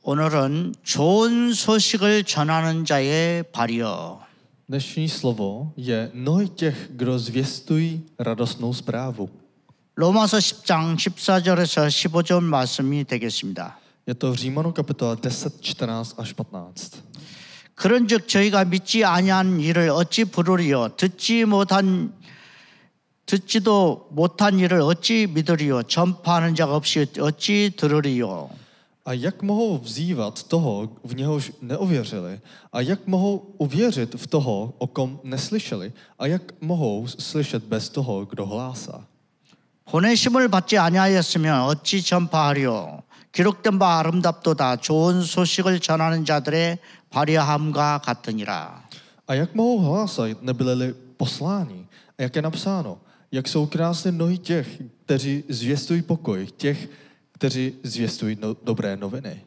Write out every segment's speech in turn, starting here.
오늘은 좋은 소식을 전하는 자의 발이여. Dnešní slovo je nohy těch, kdo zvěstují radostnou zprávu. 로마서 10장 14절에서 15절 말씀이 되겠습니다. Je to v Římanu kapitola 10, 14 až 15. 그런즉 저희가 믿지 아니한 일을 어찌 부르리요? 듣지도 못한 일을 어찌 믿으리요? 전파하는 자가 없이 어찌 들으리요? A jak mohou vzývat toho, v něhož neuvěřili? A jak mohou uvěřit v toho, o kom neslyšeli? A jak mohou slyšet bez toho, kdo hlásá? 보내심을 받지 아니하였으면 어찌 전파하리요? 기록된 바 아름답도다. 좋은 소식을 전하는 자들의 발휘함과 같으니라. A jak mohou hlásat, nebyli posláni? A jak je napsáno? Jak jsou krásné nohy těch, kteří zvěstují pokoj, těch, kteří zvěstují dobré noviny.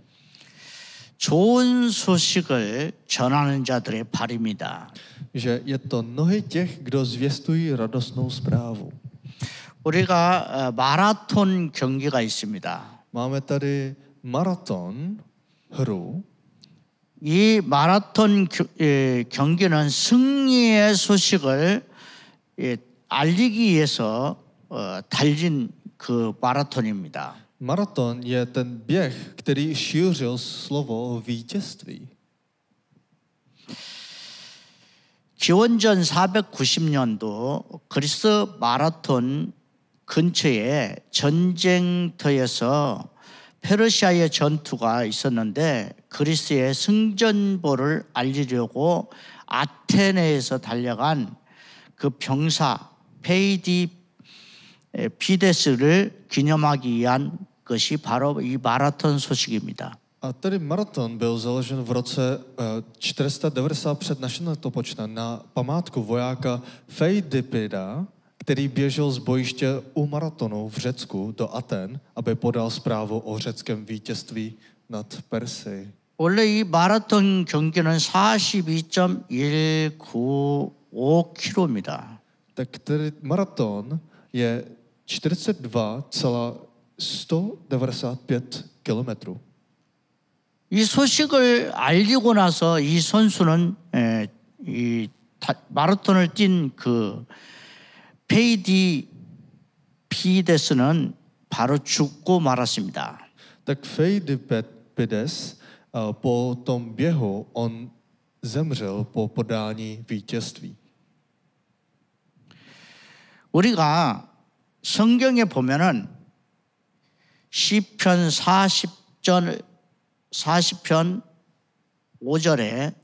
좋은 소식을 전하는 자들의 발입니다. Že je to nohy těch, kdo zvěstují radostnou zprávu. 우리가 마라톤 경기가 있습니다. Máme tady maraton hru. 이 마라톤 경기는 승리의 소식을 알리기 위해서 달린 그 마라톤입니다. Maraton je ten běh, který šířil slovo o vítězství. 기원전 490년도 그리스 마라톤 근처에 전쟁터에서 페르시아의 전투가 있었는데 그리스의 승전보를 알리려고 아테네에서 달려간 그 병사 페이디피데스를 기념하기 위한 것이 바로 이 마라톤 소식입니다. A tedy maraton byl založen v roce 490 před naším letopočtem na památku vojáka Feidipida, který běžel z bojiště u maratonu v Řecku do Aten, aby podal zprávu o řeckém vítězství nad Persii. 원래 이 마라톤 경기는 42.195km입니다. Tak tedy maraton je 42,195 kilometrů. 이 소식을 알리고 나서 이 선수는 마라톤을 뛴 그 페이디피데스는 바로 죽고 말았습니다. Tak Feidipides po tom běhu on zemřel po podání vítězství. 우리가 성경에 보면은 시편 40편 5절에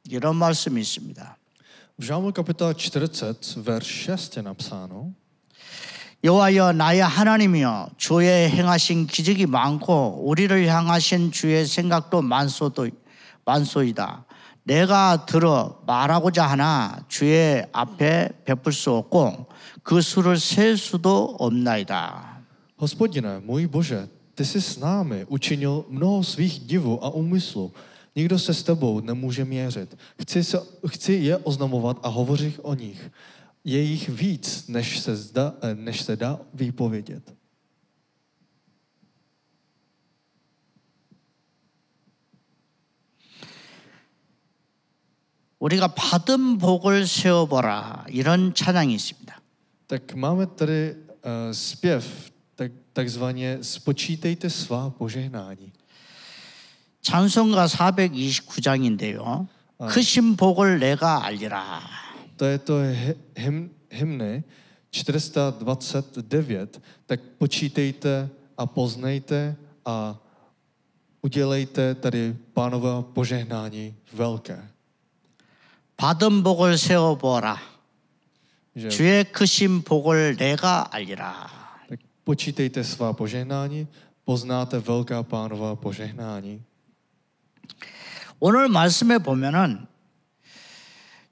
이런 말씀이 있습니다. V Žálmu kapitola 40, verš 6 je napsáno: 여호와여 나의 하나님이여 주의 행하신 기적이 많고 우리를 향하신 주의 생각도 많소이다. 내가 들어 말하고자 하나 주의 앞에 베풀 수 없고 그 수를 셀 수도 없나이다. Hospodine, můj Bože, ty jsi s námi učinil mnoho svých divů a úmyslů. Nikdo se s tebou nemůže měřit. Chci je oznamovat a hovořit o nich. Je jich víc, než se dá vypovědět. 우리가 받은 복을 세어보라 이런 찬양이 있습니다. Tak máme tady zpěv, takzvaně spočítejte svá požehnání. 찬송가 429장인데요. 크신 복을 내가 알리라. To je to hymny 429, tak počítejte a poznejte a udělejte tady Pánova požehnání velké. 받은 복을 세어보라. 주의 크신 복을 내가 알리라. Tak počítejte svá požehnání, poznáte velká Pánova požehnání. 오늘 말씀에 보면은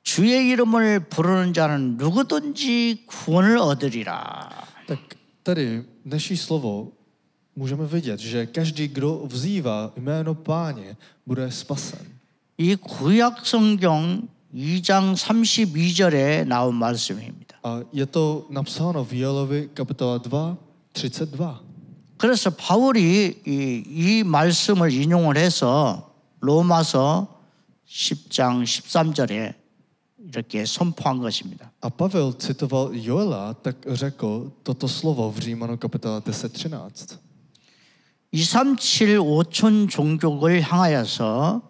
주의 이름을 부르는 자는 누구든지 구원을 얻으리라. Tak tady naší slovo můžeme vidět, že každý, kdo vzývá jméno Páně, bude spasen. 이 구약 성경 2장 32절에 나온 말씀입니다. A je to napsáno v Joelovi kapitola 2, 32. 그래서 바울이 이 말씀을 인용을 해서 로마서 10장 13절에 이렇게 선포한 것입니다. A Pavel citoval Joela, tak řekl toto slovo v Římanu kapitola 10:13. 237 5천 종족을 향하여서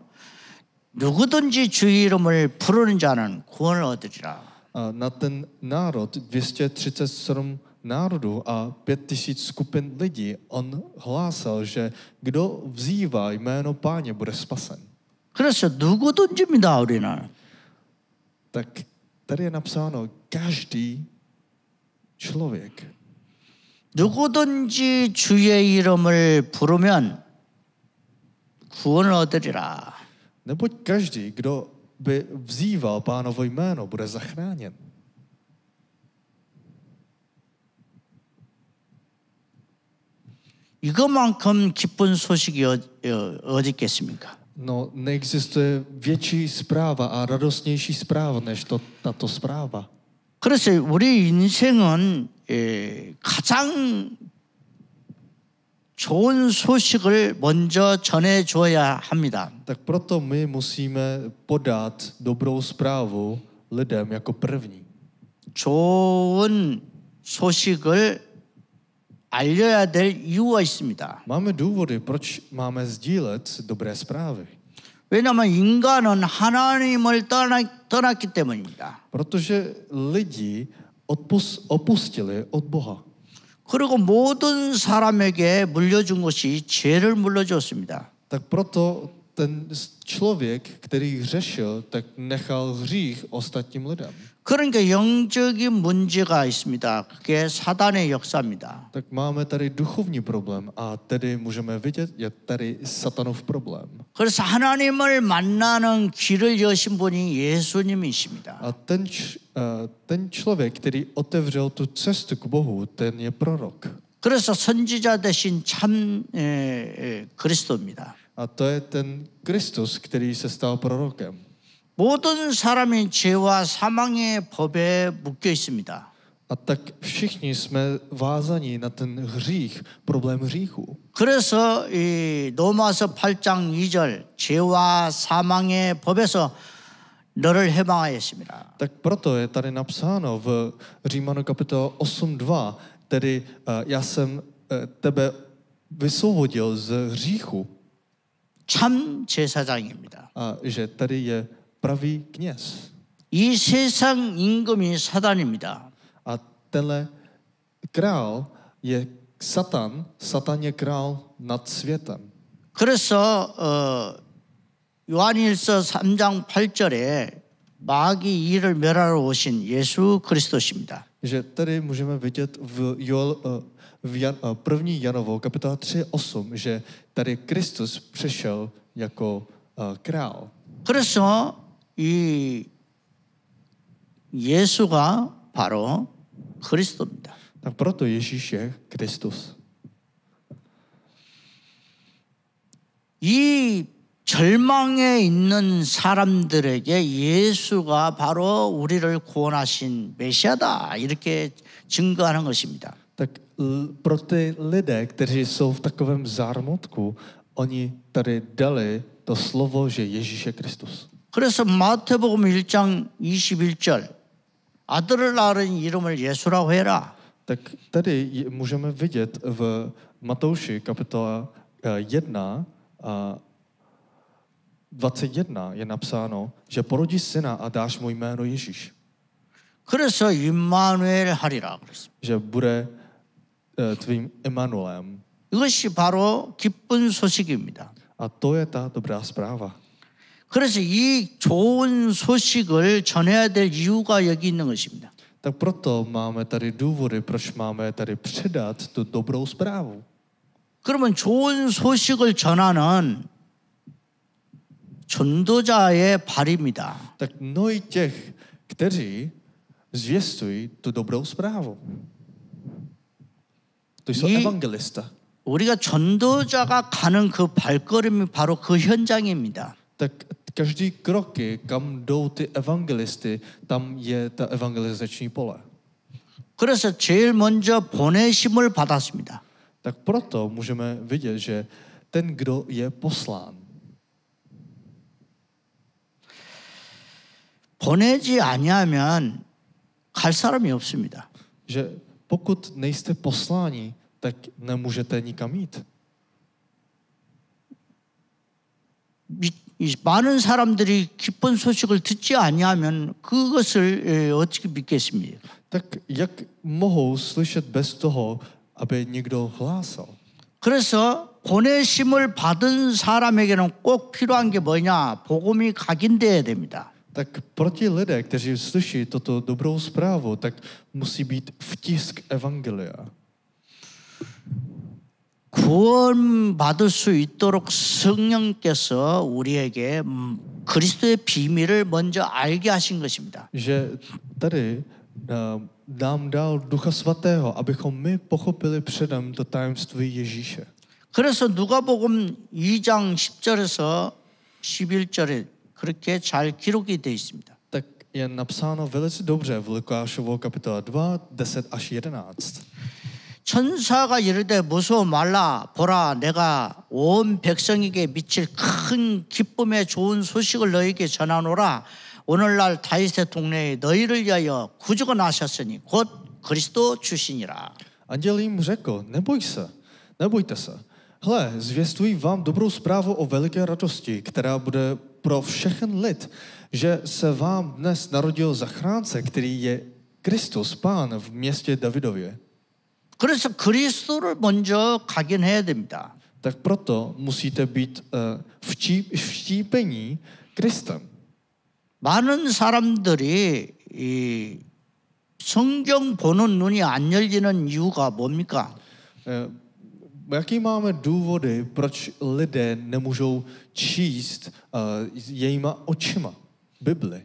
누구든지 주의 이름을 부르는 자는 구원을 얻으리라. A na ten národ 237 národů a 5000 skupin lidí on hlásal, že kdo vzývá jméno Páně, bude spasen. 그래서 누구든지입니다, 우리는. Tak tady je napsáno každý člověk. 누구든지 주의 이름을 부르면 구원을 얻으리라. Neboť každý, kdo by vzýval Pánovo jméno, bude zachráněn. 이것만큼 기쁜 소식이 어디 있겠습니까? No, neexistuje větší zpráva a radostnější zpráva než tato zpráva. 그래서 우리 인생은 가장 좋은 소식을 먼저 전해줘야 합니다. Tak proto my musíme podat dobrou zprávu lidem jako první. 좋은 소식을 알려야 될 이유가 있습니다. Máme důvody, proč máme sdílet dobré zprávy. 왜냐하면 인간은 하나님을 떠났기 때문입니다. Protože lidi opustili od Boha. 그리고 모든 사람에게 물려준 것이 죄를 물려주었습니다. Tak proto ten člověk, který hřešil, tak nechal hřích ostatním lidem. 그러니까 영적인 문제가 있습니다. 그게 사단의 역사입니다. Tak máme tady duchovní problém a tedy můžeme vidět, je tady satanův problém. 그래서 하나님을 만나는 길을 여신 분이 예수님이십니다. A ten člověk, který otevřel tu cestu k Bohu, ten je prorok. 그래서 선지자 대신 참 그리스도입니다. A to je ten Kristus, který se stal prorokem. 모든 사람이 죄와 사망의 법에 묶여 있습니다. A tak všichni jsme vázaní na ten hřích, problém hříchu. 그래서 이 로마서 8장 2절 죄와 사망의 법에서 너를 해방하였습니다. Tak proto je tady napsáno v Římanu kapitola 8:2, tedy já jsem tebe vysvobodil z hříchu. 참 제사장입니다. A že tady je pravý kněz. 이 세상 임금이 사단입니다. A tenhle král je Satan. Satan je král nad světem. 그래서 요한일서 3장 8절에 마귀 이를 멸하러 오신 예수 그리스도십니다. Že tady můžeme vidět v 1. Janovo kapitola 3:8, že tady Kristus přišel jako král. 그래서 이 예수가 바로 그리스도입니다. Tak proto Ježíš je Kristus. 이 절망에 있는 사람들에게 예수가 바로 우리를 구원하신 메시아다 이렇게 증거하는 것입니다. Tak pro ty lidé, kteří jsou v takovém zármutku, oni tady dali to slovo, že Ježíš je Kristus. 그래서 마태복음 1장 21절 아들을 낳은 이름을 예수라고 해라. Tak tady můžeme vidět v Matouši kapitola 1 a 21 je napsáno, že porodí syna a dáš mu jméno Ježíš. 그래서 임마누엘 하리라 그랬습니다. Že bude tvým Emanuelem. 이것이 바로 기쁜 소식입니다. A to je ta dobrá zpráva. 그래서 이 좋은 소식을 전해야 될 이유가 여기 있는 것입니다. Tak proto máme tady důvody, proč máme tady předat tu dobrou zprávu. 그러면 좋은 소식을 전하는 전도자의 발입니다. Tak nohy těch, kteří zvěstují tu dobrou zprávu. To jsou evangelista. 우리가 전도자가 가는 그 발걸음이 바로 그 현장입니다. Tak každý kroky, kam jdou ty evangelisty, tam je ta evangelizační pole. 그래서 제일 먼저 보내심을 받았습니다. Tak proto můžeme vidět, že ten, kdo je poslán, 보내지 아니하면 갈 사람이 없습니다. že pokud nejste posláni, tak nemůžete nikam jít. 이 많은 사람들이 기쁜 소식을 듣지 아니하면 그것을 어떻게 믿겠습니까? Tak jak mohou slyšet bez toho, aby někdo hlásal? 그래서 보내심을 받은 사람에게는 꼭 필요한 게 뭐냐? 복음이 각인돼야 됩니다. Tak pro ti lidé, kteří slyší toto dobrou zprávu, tak musí být vtisk evangelia. 구원받을 수 있도록 성령께서 우리에게 그리스도의 비밀을 먼저 알게 하신 것입니다. Že tady nám dal Ducha Svatého, abychom my pochopili předem to tajemství Ježíše. 그래서 누가복음 2장 10절에서 11절에 그렇게 잘 기록이 되어 있습니다. Tak je napsáno velice dobře v Lukášovo kapitola 2, 10 až 11. 천사가 이르되 무서워 말라 보라 내가 온 백성에게 미칠 큰 기쁨의 좋은 소식을 너희에게 전하노라 오늘날 다윗의 동네에 너희를 위하여 구주가 나셨으니 곧 그리스도 주시니라. Anděl jim řekl, nebojte se. Hle, zvěstuji vám dobrou zprávu o veliké radosti, která bude pro všechen lid, že se vám dnes narodil zachránce, který je Kristus, Pán v městě Davidově. 그래서 그리스도를 먼저 각인해야 됩니다. Tak proto musíte být vštípení Kristem. 많은 사람들이 이 성경 보는 눈이 안 열리는 이유가 뭡니까? Jaký máme důvody, proč lidé nemůžou číst jejíma očima Bibli?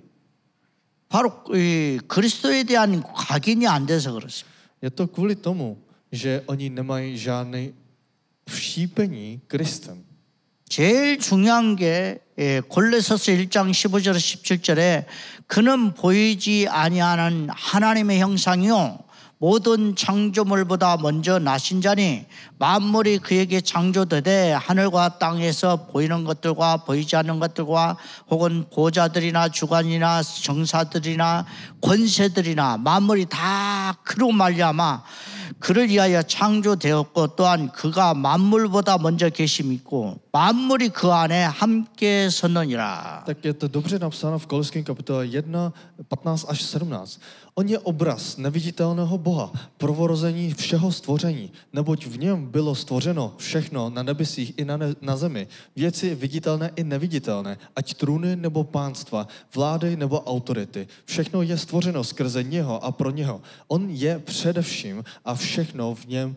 바로 이 그리스도에 대한 각인이 안 돼서 그렇습니다. Je to kvůli tomu, že oni nemají žádné vštípení Kristem. 제일 중요한 게 골로새서 1장 15절에서 17절에 그는 보이지 아니하는 하나님의 형상이요 모든 창조물보다 먼저 나신 자니 만물이 그에게 창조되되 하늘과 땅에서 보이는 것들과 보이지 않는 것들과 혹은 보좌들이나 주관이나 정사들이나 권세들이나 만물이 다 그로 말미암아 그를 위하여 창조되었고 또한 그가 만물보다 먼저 계심이 있고 만물이 그 안에 함께 섰느니라. Tak je to dobře napsáno v Koloským kapitole 1, 15 až 17. On je obraz neviditelného Boha, prvorození všeho stvoření, neboť v něm bylo stvořeno všechno na nebesích i na zemi, věci viditelné i neviditelné, ať trůny nebo pánstva, vlády nebo autority. Všechno je stvořeno skrze něho a pro něho. On je především a všechno v něm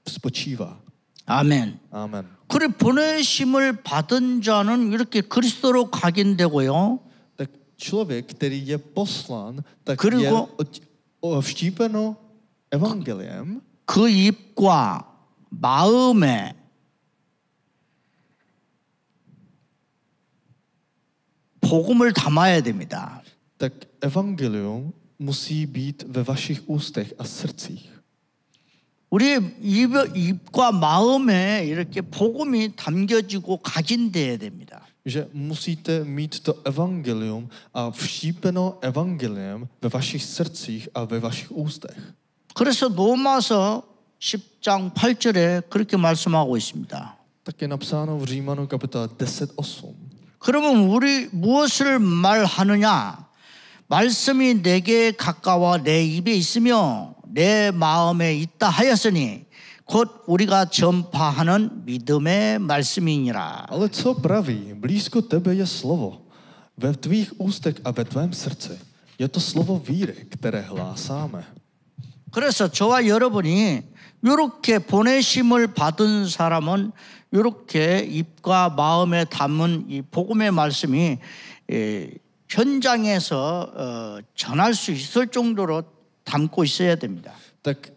spočívá. 아멘. Amen. 그래 보내심을 받은 자는 이렇게 그리스도로 각인되고요. Tak člověk, který je poslán, tak 그리고 je vštípeno evangeliem. 그 입과 마음에 복음을 담아야 됩니다. Tak evangelium musí být ve vašich ústech a srdcích. 우리 입과 마음에 이렇게 복음이 담겨지고 각인돼야 됩니다. Že musíte mít to evangelium a vštípeno evangeliem ve vašich srdcích a ve vašich ústech. 그래서 로마서 10장 8절에 그렇게 말씀하고 있습니다. Tak je napsáno v Římanu kapitola 10:8. 그러면 우리 무엇을 말하느냐? 말씀이 내게 가까워 내 입에 있으며 내 마음에 있다 하였으니 곧 우리가 전파하는 믿음의 말씀이니라. Ale co praví? Blízko tebe je slovo. Ve tvých ústech a ve tvém srdci. Je to slovo víry, které hlásáme. 그래서 저와 여러분이 이렇게 보내심을 받은 사람은 이렇게 입과 마음에 담은 이 복음의 말씀이 현장에서 전할 수 있을 정도로 담고 있어야 됩니다. Tak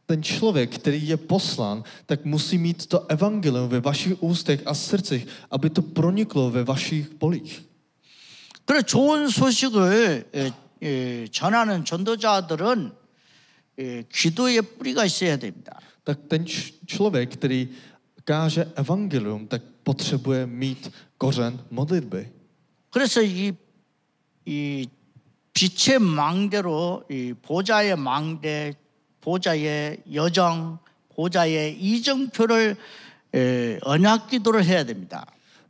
ten člověk, který je poslán, tak musí mít to evangelium ve vašich ústech a srdcích, aby to proniklo ve vašich polích. 그래 좋은 소식을 전하는 전도자들은 기도의 뿌리가 있어야 됩니다. Tak ten člověk, který káže evangelium, tak potřebuje mít kořen modlitby. 그래서 이 빛의 망대로 이 보좌의 망대, 보좌의 여정, 보좌의 이정표를 언약 기도를 해야 됩니다.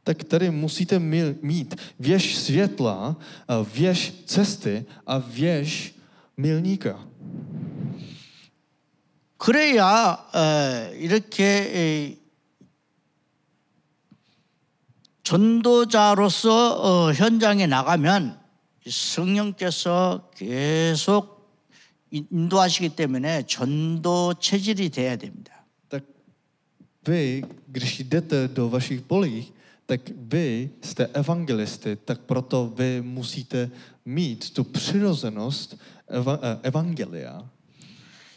Tak tady musíte mít věž světla, věž cesty a věž milníka. 그래야 이렇게 전도자로서 현장에 나가면 성령께서 계속 인도하시기 때문에 전도 체질이 돼야 됩니다. Tak vy, když jdete do vašich polí, tak vy jste evangelisty, tak proto vy musíte mít tu přirozenost evangelia.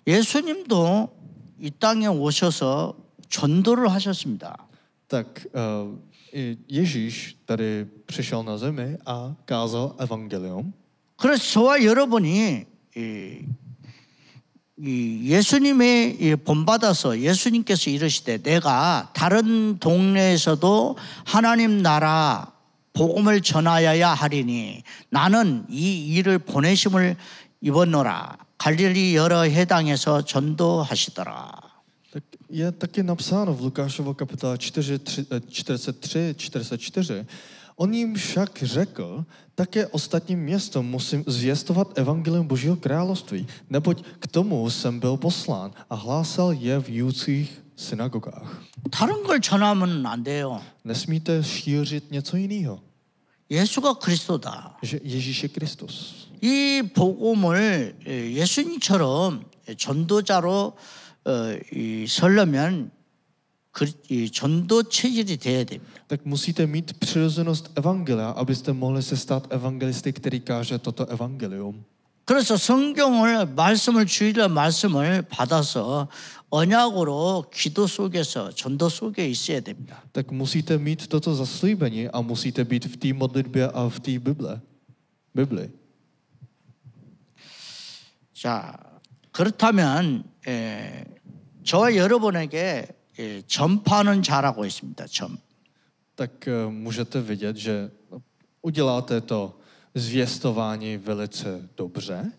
예수님도 이 땅에 오셔서 전도를 하셨습니다. Tak Ježíš tady přišel na zemi a kázal evangelium. 그래서 저와 여러분이 예수님의 본받아서 예수님께서 이르시되 내가 다른 동네에서도 하나님 나라 복음을 전하여야 하리니 나는 이 일을 보내심을 입었노라. 갈릴리 여러 해당에서 전도하시더라. Tak je taky napsáno v Lukášovo kapitola 43-44. On jim však řekl, také ostatním městům musím zvěstovat evangelium Božího království, neboť k tomu jsem byl poslán a hlásal je v judských synagogách. 다른 걸 전하면 안 돼요. Nesmíte šířit něco jiného. 예수가 그리스도다. Že Ježíš je Kristus. 이 복음을 예수님처럼 전도자로 설려면 전도 체질이 돼야 됩니다. Tak musíte mít přirozenost evangelia, abyste mohli se stát evangelisty, který káže toto evangelium. 그래서 성경을 말씀을 주일날 말씀을 받아서 언약으로 기도 속에서 전도 속에 있어야 됩니다. Tak musíte mít toto zaslíbení a musíte být v té modlitbě a v té Bibli. 자, 그렇다면 저와 여러분에게 전파하는 자라고 있습니다. Tak můžete vidět, že uděláte to zvěstování velice dobře.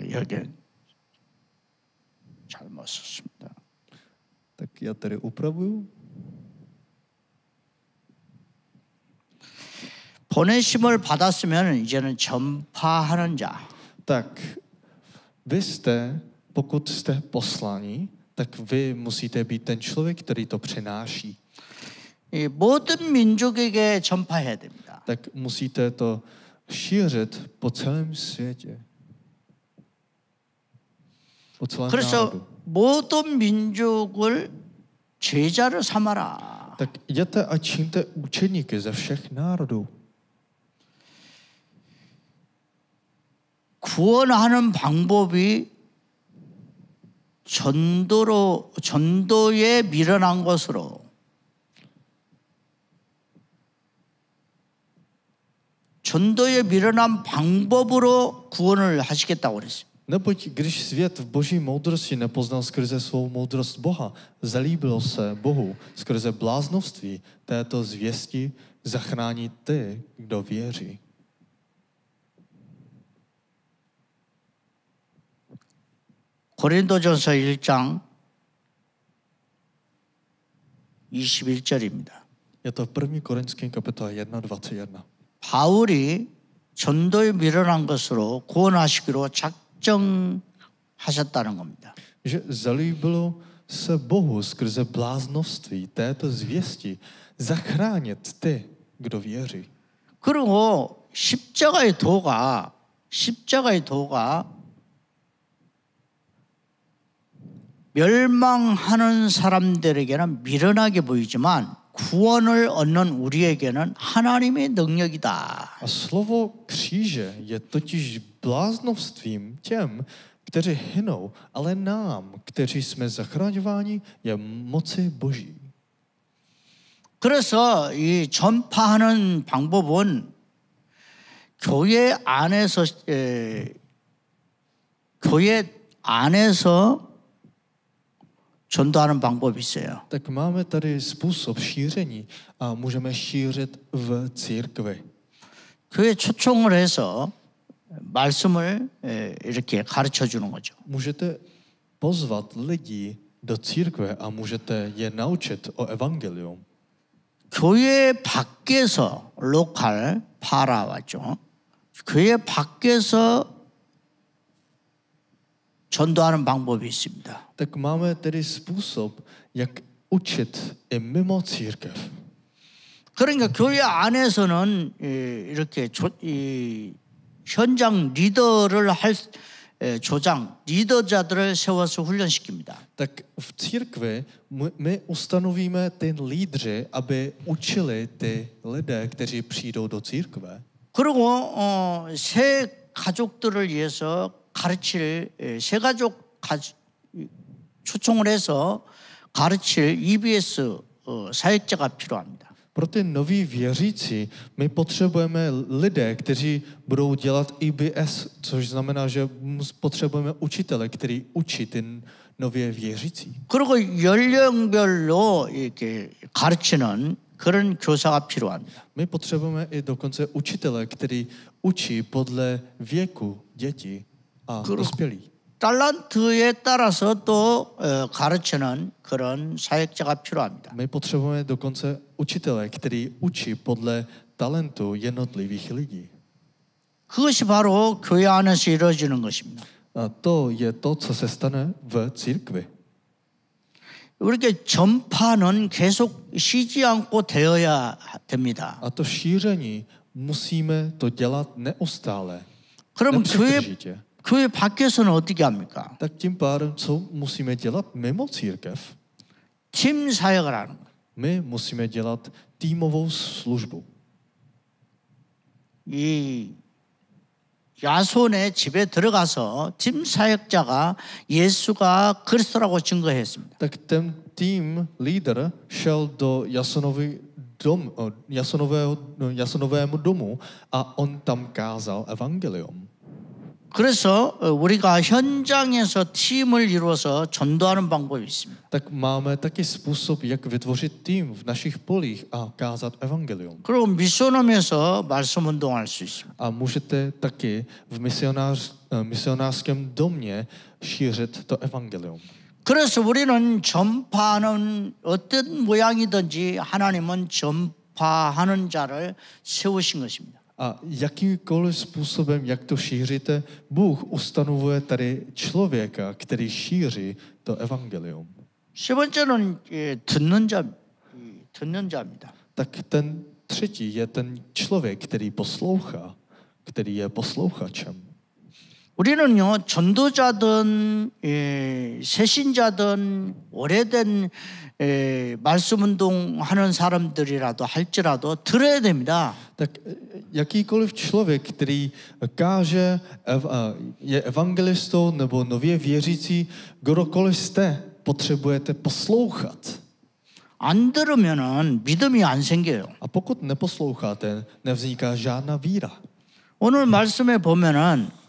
여기 잘못 썼습니다. Tak já tady upravuju. 보내심을 받았으면 이제는 전파하는 자. Tak vy jste, pokud jste poslaní, tak vy musíte být ten člověk, který to přináší. 이 모든 민족에게 전파해야 됩니다. Tak musíte to šířit po celém světě. Po celém 그래서 národu. 모든 민족을 제자를 삼아라. Tak jděte a čiňte učeníky ze všech národů. 구원하는 방법이 전도에 밀어난 것으로 전도에 밀어난 방법으로 구원을 하시겠다고 그랬어요. Neboť když svět v boží moudrosti nepoznal skrze svou moudrost Boha, zalíbilo se Bohu skrze bláznovství této zvěsti zachránit ty, kdo věří. 고린도전서 1장 21절입니다. Je to v 1. Korinským kapitole 1:21. 바울이 전도에 밀어난 것으로 구원하시기로 작정하셨다는 겁니다. Že zalíbilo se Bohu skrze bláznovství této zvěsti zachránit ty, kdo věří. 그리고 십자가의 도가 멸망하는 사람들에게는 미련하게 보이지만 구원을 얻는 우리에게는 하나님의 능력이다. A slovo kříže je totiž bláznovstvím těm, kteří hynou, ale nám, kteří jsme zachraňováni, je moci Boží. 그래서 이 전파하는 방법은 교회 안에서 전도하는 방법이 있어요. Tak máme tady způsob šíření a můžeme šířit v církvi. 교회 초청을 해서 말씀을 이렇게 가르쳐 주는 거죠. Můžete pozvat lidi do církve a můžete je naučit o evangelium. 교회 밖에서 로컬 파라왔죠. 교회 밖에서 전도하는 방법이 있습니다. Tak máme tedy způsob, jak učit i mimo církev. 그러니까 교회 안에서는 이렇게 현장 리더를 할 조장, 리더자들을 세워서 훈련시킵니다. Tak v církvi my ustanovíme ty lídři, aby učili ty lidé, kteří přijdou do církve. 그리고 새 가족들을 위해서 가르칠 새 가족 초청을 해서 가르칠 EBS 사역자가 필요합니다. Pro ty noví věřící my potřebujeme lidé, kteří budou dělat EBS, což znamená, že potřebujeme učitele, který učí ty nově věřící. 그리고 연령별로 이렇게 가르치는 그런 교사가 필요합니다. My potřebujeme i dokonce učitele, který učí podle věku dětí a dospělých. 달란트에 따라서 또 가르치는 그런 사역자가 필요합니다. My potřebujeme dokonce učitele, který učí podle talentu jednotlivých lidí. 그것이 바로 교회 안에서 이루어지는 것입니다. A to je to, co se stane v církvi. 우리가 전파는 계속 쉬지 않고 되어야 됩니다. A to šíření musíme to dělat neustále. 그러면 nepřetržitě. 교회 밖에서는 어떻게 합니까? Tak tím pádem, co musíme dělat mimo církev? 팀 사역을 하는 거예요. My musíme dělat týmovou službu. 이 야손의 집에 들어가서 팀 사역자가 예수가 그리스도라고 증거했습니다. Tak ten tým lídr šel do Jasonovému domu a on tam kázal evangelium. 그래서 우리가 현장에서 팀을 이루어서 전도하는 방법이 있습니다. Tak máme taky způsob, jak vytvořit tým v našich polích a kázat evangelium. 그리고 미션홈에서 말씀 운동할 수 있습니다. A můžete taky v misionářském domě šířit to evangelium. 그래서 우리는 전파하는 어떤 모양이든지 하나님은 전파하는 자를 세우신 것입니다. A jakýmkoliv způsobem, jak to šíříte, Bůh ustanovuje tady člověka, který šíří to evangelium. 세 번째는 듣는 자입니다. Tak ten třetí je ten člověk, který poslouchá, který je posluchačem. 우리는요 전도자든 새신자든 오래된 말씀 운동하는 사람들이라도 할지라도 들어야 됩니다. Tak jakýkoliv člověk, který káže, je evangelistou nebo nově věřící, kdokoliv jste, potřebujete poslouchat. 안 들으면은 믿음이 안 생겨요. A pokud neposloucháte, nevzniká žádná víra. 오늘 말씀에 보면은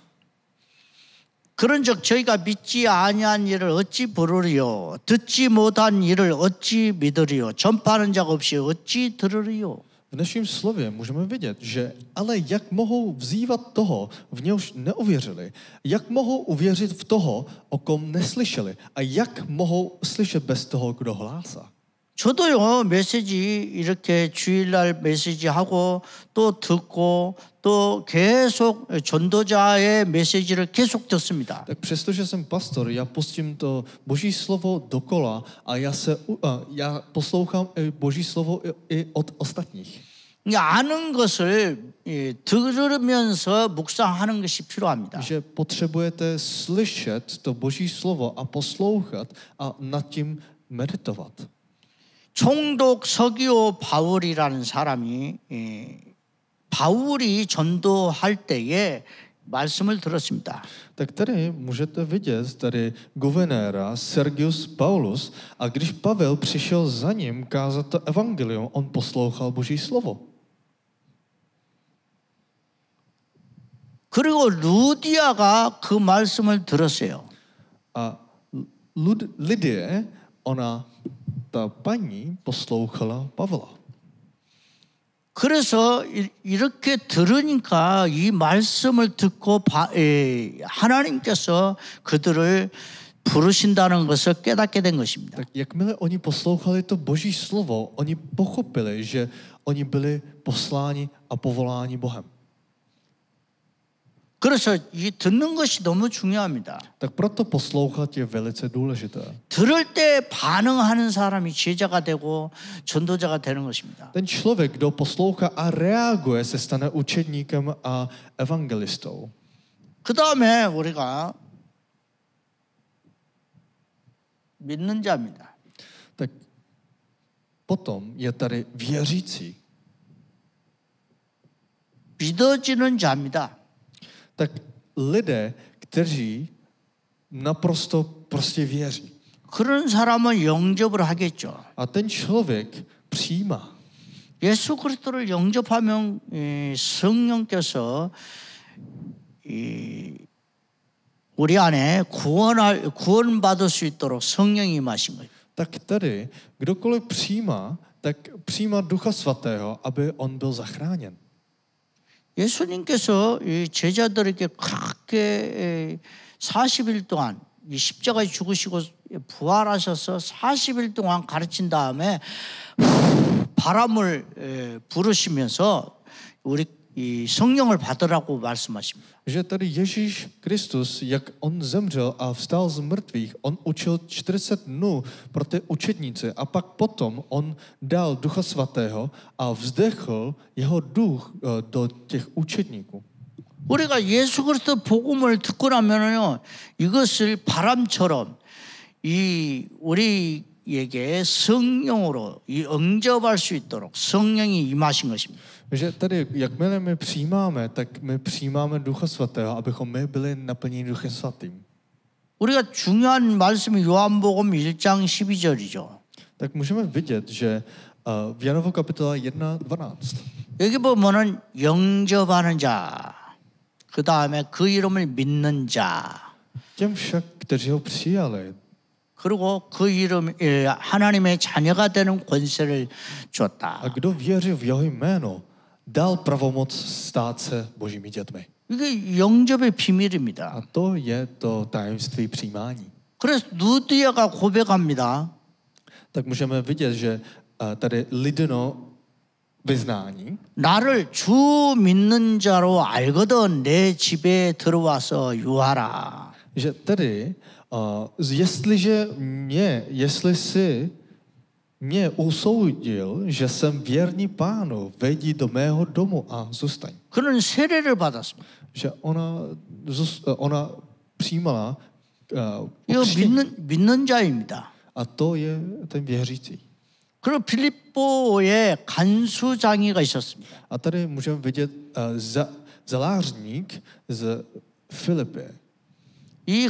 그런즉 저희가 믿지 아니한 일을 어찌 부르리요 듣지 못한 일을 어찌 믿으리요 전파하는 자가 없이 어찌 들으리요. V našem slově můžeme vidět, že ale jak mohou vzývat toho, v něhož neuvěřili, jak mohou uvěřit v toho, o kom neslyšeli a jak mohou slyšet bez toho, kdo hlásá. 저도요 메시지 이렇게 주일날 메시지 하고 또 듣고 또 계속 전도자의 메시지를 계속 듣습니다. Tak přestože jsem pastor, já pustím to Boží slovo dokola a já poslouchám Boží slovo i od ostatních. 아는 것을 들으면서 묵상하는 것이 필요합니다. Že potřebujete slyšet to Boží slovo a poslouchat a nad tím meditovat. 총독 서기오 바울이라는 사람이 바울이 전도할 때에 말씀을 들었습니다. Tak tady můžete vidět tady guvernéra Sergius Paulus a když Pavel přišel za ním kázat to evangelium, on poslouchal Boží slovo. 그리고 루디아가 그 말씀을 들었어요. A Lidie, ta paní poslouchala Pavla. 그래서 이렇게 들으니까 이 말씀을 듣고 하나님께서 그들을 부르신다는 것을 깨닫게 된 것입니다. Tak jakmile oni poslouchali to Boží slovo, oni pochopili, že oni byli posláni a povoláni Bohem. 그래서 이 듣는 것이 너무 중요합니다. Tak proto poslouchat je velice důležité. 들을 때 반응하는 사람이 제자가 되고 전도자가 되는 것입니다. Ten člověk, kdo poslouchá a reaguje, se stane učedníkem a evangelistou. 그 다음에 우리가 믿는 자입니다. Tak potom je tady věřící. 믿어지는 자입니다. Tak lidé, kteří naprosto prostě věří. 그런 사람은 영접을 하겠죠. A ten člověk přijímá. 예수 그리스도를 영접하면 성령께서 우리 안에 구원받을 수 있도록 성령이 임하신 거예요. Tak tady, kdokoliv přijímá, tak přijímá Ducha Svatého, aby on byl zachráněn. 예수님께서 이 제자들에게 그렇게 40일 동안 이 십자가에 죽으시고 부활하셔서 40일 동안 가르친 다음에 바람을 부르시면서 우리 이 성령을 받으라고 말씀하십니다. Že tady Ježíš Kristus, jak on zemřel a vstal z mrtvých, on učil 40 dnů pro ty učedníci a pak potom on dal Ducha Svatého a vzdechl jeho duch do těch učedníků. 우리가 예수 그리스도 복음을 듣고 나면요, 이것을 바람처럼 이 우리에게 성령으로 영접할 수 있도록 성령이 임하신 것입니다. Že tady, jakmile my přijímáme, tak my přijímáme Ducha Svatého, abychom my byli naplněni Duchem Svatým. 우리가 중요한 말씀이 요한복음 1장 12절이죠. Tak můžeme vidět, že v Janovu kapitola 1:12. 여기 보면은 영접하는 자, 그 다음에 그 이름을 믿는 자. Těm však, kteří ho přijali, 그리고 그 이름 하나님의 자녀가 되는 권세를 줬다. a kdo věří v jeho jméno, dal pravomoc stát se Božími dětmi. 이게 영접의 비밀입니다. A to je to tajemství přijímání. 그래서 누디아가 고백합니다. Tak můžeme vidět, že tady Lidino vyznání, 나를 주 믿는 자로 알거든 내 집에 들어와서 유하라. že tedy, jestli si mě usoudil, že jsem věrný Pánu, vejdi do mého domu a zůstaň. 그는 세례를 받았습니다. Že ona přijímala 이거 믿는 자입니다. a to je ten věřící. 그리고 빌립보에 간수장이가 있었습니다. A tady můžeme vidět zalářník z Filipy. 이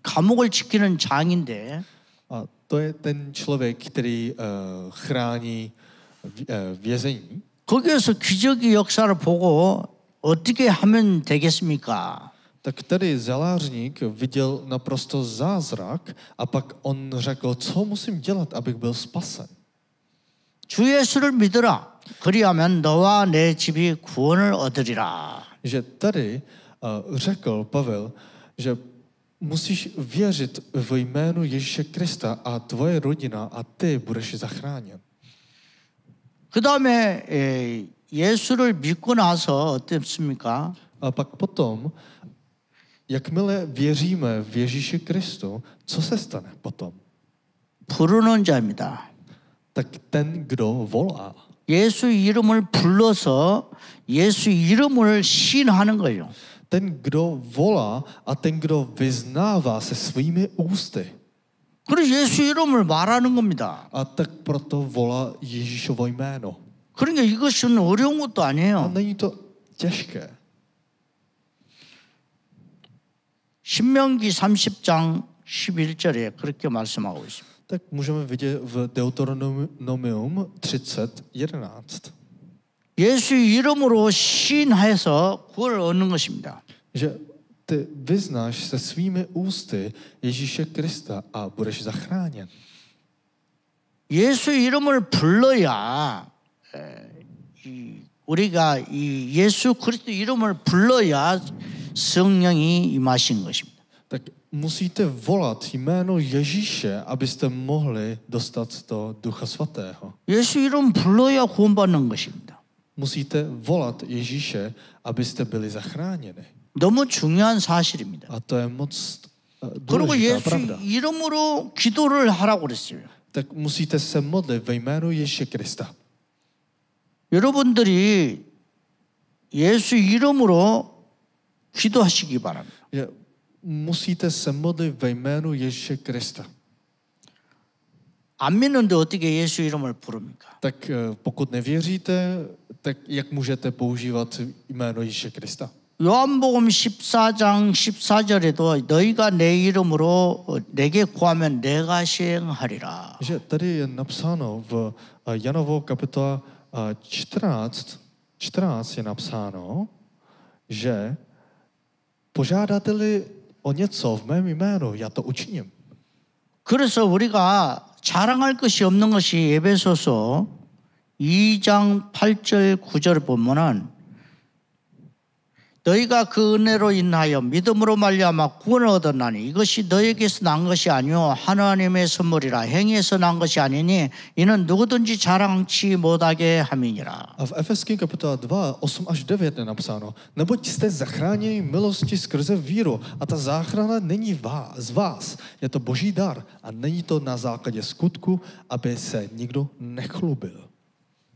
감옥을 지키는 장인데 A to je ten člověk, který chrání vězení. 거기에서 기적의 역사를 보고 어떻게 하면 되겠습니까? Tak tady zalářník viděl naprosto zázrak a pak on řekl, co musím dělat, abych byl spasen. 주 예수를 믿으라. 그리하면 너와 내 집이 구원을 얻으리라. Že tady řekl Pavel, že musíš věřit v jménu Ježíše Krista a tvoje rodina a ty budeš zachráněn. 그 다음에 예수를 믿고 나서 어땠습니까? A pak potom, jakmile věříme v Ježíši Kristu, co se stane potom? 부르는 자입니다. Tak ten, kdo volá. 예수 이름을 불러서 예수 이름을 시인하는 거예요. Ten, kdo volá a ten, kdo vyznává se svými ústy. 그래서 예수 이름을 말하는 겁니다. A tak proto volá Ježíšovo jméno. 그러니까 이것은 어려운 것도 A 아니에요. není to těžké. 신명기 30장 11절에 그렇게 말씀하고 있습니다. Tak můžeme vidět v Deuteronomium 30:11, 예수 이름으로 시인해서 구원을 얻는 것입니다. že ty vyznáš se svými ústy Ježíše Krista a budeš zachráněn. 예수 이름을 불러야 우리가 이 예수 그리스도 이름을 불러야 성령이 임하신 것입니다. Tak musíte volat jméno Ježíše, abyste mohli dostat do Ducha Svatého. 예수 이름 불러야 구원받는 것입니다. Musíte volat Ježíše, abyste byli zachráněni. 너무 중요한 사실입니다. A to je moc 그리고 důležitá 예수 pravda. 이름으로 기도를 하라고 그랬어요. Tak musíte se modlit ve jménu Ježíše Krista. 여러분들이 예수 이름으로 기도하시기 바랍니다. Že musíte se modlit ve jménu Ježíše Krista. 안 믿는데 어떻게 예수 이름을 부릅니까? Tak pokud nevěříte, tak jak můžete používat jméno Ježíše Krista? 요한복음 14장 14절에도 너희가 내 이름으로 내게 구하면 내가 시행하리라. Že tady je napsáno v Janovo kapitola 14 je napsáno, že požádáte-li o něco v mém jménu, já to učiním. 그래서 우리가 자랑할 것이 없는 것이 에베소서 2장 8절 9절을 보면은 너희가 그 은혜로 인하여 믿음으로 말미암아 구원을 얻었나니 이것이 너희에게서 난 것이 아니요 하나님의 선물이라 행위에서 난 것이 아니니 이는 누구든지 자랑치 못하게 함이니라. A v Efeským kapitola 2, 8 až 9 je napsáno, neboť jste zachráněni milosti skrze víru a ta záchrana není z vás, je to boží dar a není to na základě skutku, aby se nikdo nechlubil.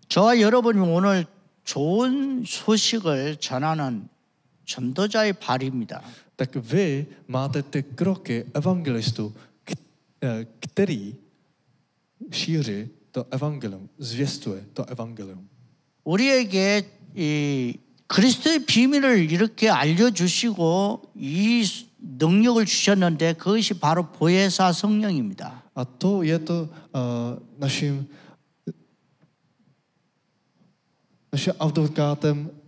저와 여러분이 오늘 좋은 소식을 전하는 전도자의 발입니다. Tak vy máte ty kroky evangelistů, který šíří to evangelium, zvěstuje to evangelium. 우리에게 이 그리스도의 비밀을 이렇게 알려주시고 이 능력을 주셨는데 그것이 바로 보혜사 성령입니다. A to je to naším advokátem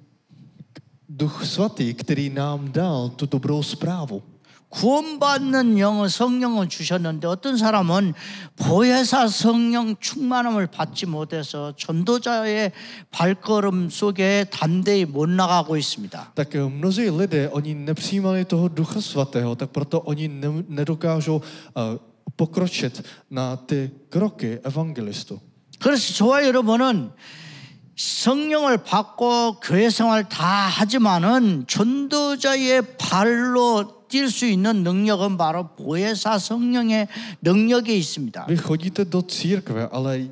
Duch Svatý, který nám dal tu dobrou zprávu. 구원받는 영은 성령을 주셨는데 어떤 사람은 보혜사 성령 충만함을 받지 못해서 전도자의 발걸음 속에 담대히 못 나가고 있습니다. Tak mnozí lidé, oni nepřijímali toho Ducha Svatého, tak proto oni nedokážou pokročit na ty kroky evangelistu. 그래서 저와 여러분은 성령을 받고 교회 생활 다 하지만은 전도자의 발로 뛸 수 있는 능력은 바로 보혜사 성령의 능력에 있습니다. Vy chodíte do církve, ale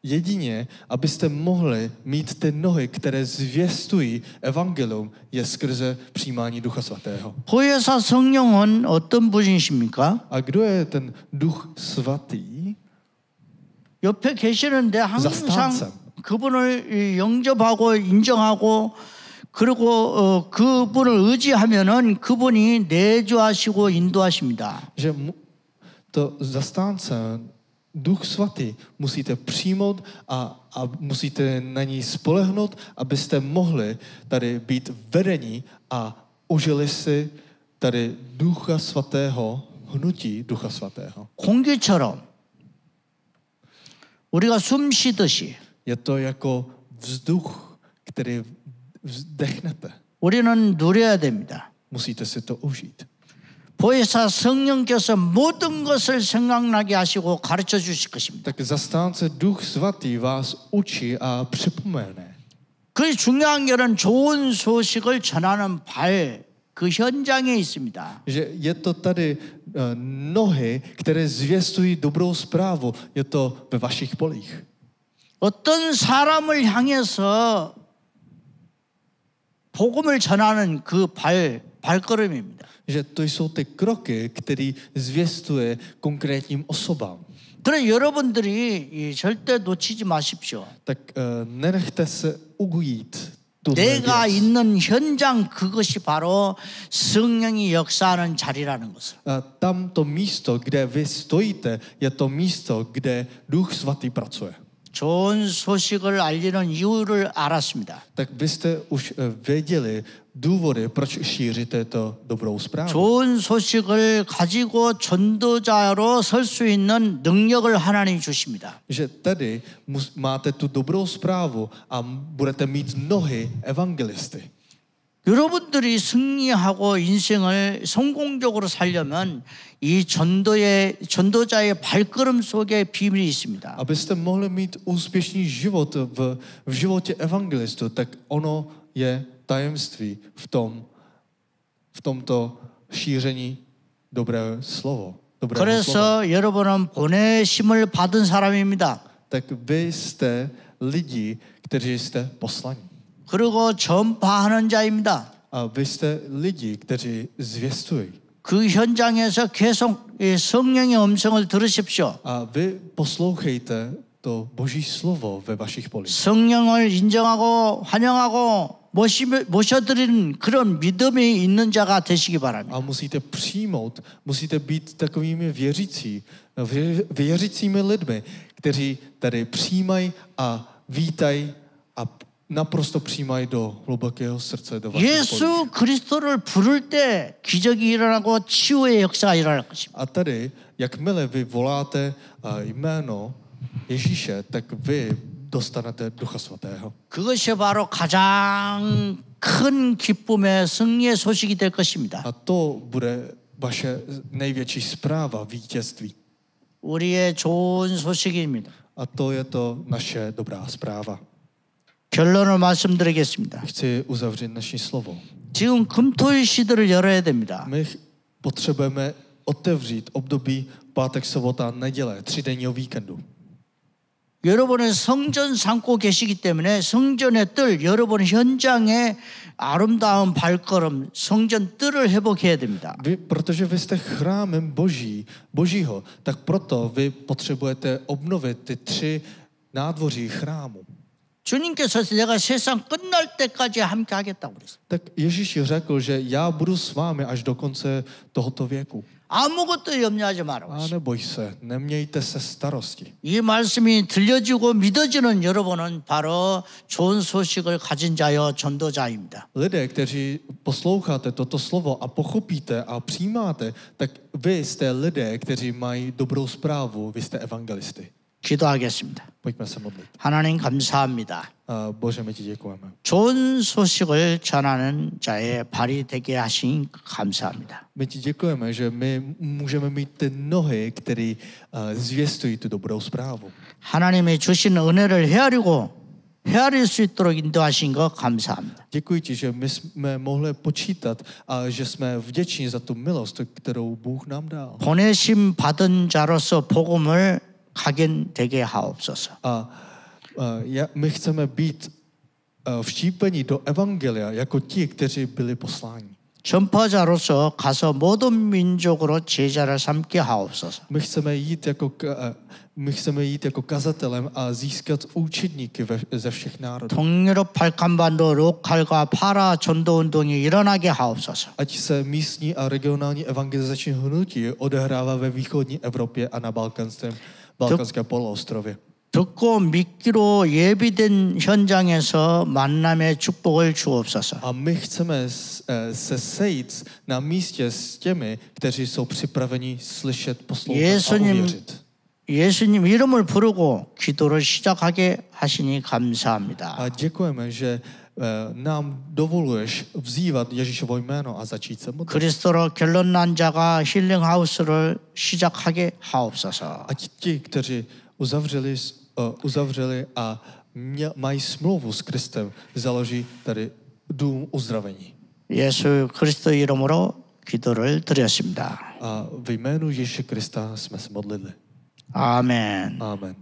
jedině, abyste mohli mít ty nohy, které zvěstují evangelium, je skrze přijímání Ducha Svatého. 보혜사 성령은 어떤 분이십니까? A kdo je ten Duch Svatý? 옆에 계시는데 항상 Zastáncem. 그분을 영접하고 인정하고 그리고 그분을 의지하면은 그분이 내주하시고 인도하십니다. Že to zastánce, Duch Svatý, musíte přijmout a musíte na ní spolehnout, abyste mohli tady být vedení a užili si tady Ducha Svatého, hnutí Ducha Svatého. 공기처럼 우리가 숨 쉬듯이 Je to jako vzduch, který vzdechnete. 우리는 누려야 됩니다. Musíte si to užít. 보혜사 성령께서 모든 것을 생각나게 하시고 가르쳐 주실 것입니다. Tak zastánce Duch Svatý vás učí a připomene. 그 중요한 것은 좋은 소식을 전하는 그 현장에 있습니다. Že je to tady nohy, které zvěstují dobrou zprávu. Je to ve vašich polích. 어떤 사람을 향해서 복음을 전하는 그 발걸음입니다. Že to jsou ty kroky, které zvěstuje konkrétním osobám. 그래 여러분들이 절대 놓치지 마십시오. Tak nenechte se ujít tuhle 내가 věc. 있는 현장 그것이 바로 성령이 역사하는 자리라는 것을. Tam to místo, kde vy stojíte, je to místo, kde Duch Svatý pracuje. 좋은 소식을 알리는 이유를 알았습니다. Tak vy jste už věděli důvody, proč šíříte to dobrou zprávu. 좋은 소식을 가지고 전도자로 설 수 있는 능력을 하나님이 주십니다. Že tady máte tu dobrou zprávu a budete mít nohy evangelisty. 여러분들이 승리하고 인생을 성공적으로 살려면 이 전도자의 발걸음 속에 비밀이 있습니다. Abyste mohli mít úspěšný život v životě evangelistu, tak ono je tajemství v tomto šíření dobrého slova. 그래서 여러분은 보내심을 받은 사람입니다. Tak vy jste lidi, kteří jste poslaní. 그리고 전파하는 자입니다. A vy jste lidi, kteří zvěstují. 그 현장에서 계속 성령의 음성을 들으십시오. A vy poslouchejte to Boží slovo ve vašich polích. 성령을 인정하고 환영하고 모셔드리는 그런 믿음이 있는 자가 되시기 바랍니다. A musíte být takovými věřícími lidmi, kteří tady přijímají a vítají a naprosto přijímají do hlubokého srdce, do vašich polí. 예수 그리스도를 부를 때 기적이 일어나고 치유의 역사가 일어날 것입니다. A tady, jakmile vy voláte jméno Ježíše, tak vy dostanete Ducha Svatého. 그것이 바로 가장 큰 기쁨의 승리의 소식이 될 것입니다. A to bude vaše největší zpráva vítězství. 우리의 좋은 소식입니다. A to je to naše dobrá zpráva. 결론을 말씀드리겠습니다. Chci uzavřít naše slovo. 지금 금토일 시대를 열어야 됩니다. My potřebujeme otevřít období pátek, sobota, neděle, 3denního víkendu. 여러분은 성전 삼고 계시기 때문에 성전의 뜰, 여러분 현장의 아름다운 발걸음, 성전 뜰을 회복해야 됩니다. Protože vy jste chrámem Božího, tak proto vy potřebujete obnovit ty 3 nádvoří chrámu. 주님께서 내가 세상 끝날 때까지 함께 하겠다고 그랬어요. Tak Ježíš řekl, že já budu s vámi až do konce tohoto věku. 아무것도 염려하지 A 말아요. neboj se, nemějte se starosti. 이 말씀이 들려지고 믿어지는 여러분은 바로 좋은 소식을 가진 자여 전도자입니다. Lidé, kteří posloucháte toto slovo a pochopíte a přijímáte, tak vy jste lidé, kteří mají dobrou zprávu, vy jste evangelisty. 기도하겠습니다. Pojďme se modlit. 하나님 감사합니다. Bože, my ti děkujeme. 좋은 소식을 전하는 자의 발이 되게 하신 감사합니다. My ti děkujeme, že my můžeme mít ty nohy, které zvěstují tu dobrou zprávu. 하나님이 주신 은혜를 헤아릴 수 있도록 인도하신 것 감사합니다. Děkuji ti, že my jsme mohli počítat a že jsme vděční za tu milost, kterou Bůh nám dal. 보내심 받은 자로서 복음을 각인되게 하옵소서. My chceme být vštípeni do evangelia jako ti, kteří byli posláni. 전파자로서 가서 모든 민족으로 제자를 삼게 하옵소서. My chceme jít jako kazatelem a získat učedníky ze všech národů. 동유럽 발칸반도 로컬과 파라 전도 운동이 일어나게 하옵소서. Ať se místní a regionální evangelizační hnutí odehrává ve východní Evropě a na Balkánské poloostrově. 듣고 믿기로 예비된 현장에서 만남의 축복을 주옵소서. A my chceme se sejít na místě s těmi, kteří jsou připraveni slyšet, poslouchat a uvěřit. 예수님 이름을 부르고 기도를 시작하게 하시니 감사합니다. A děkujeme, že nám dovoluješ vzývat Ježíšovo jméno a začít se modlit. 그리스도로 결론 난 자가 힐링하우스를 시작하게 하옵소서. Ať ti, kteří uzavřeli a mají smlouvu s Kristem, založí tady dům uzdravení. 예수 그리스도 이름으로 기도를 드렸습니다. A ve jménu Ježíše Krista jsme se modlili. 아멘. Amen.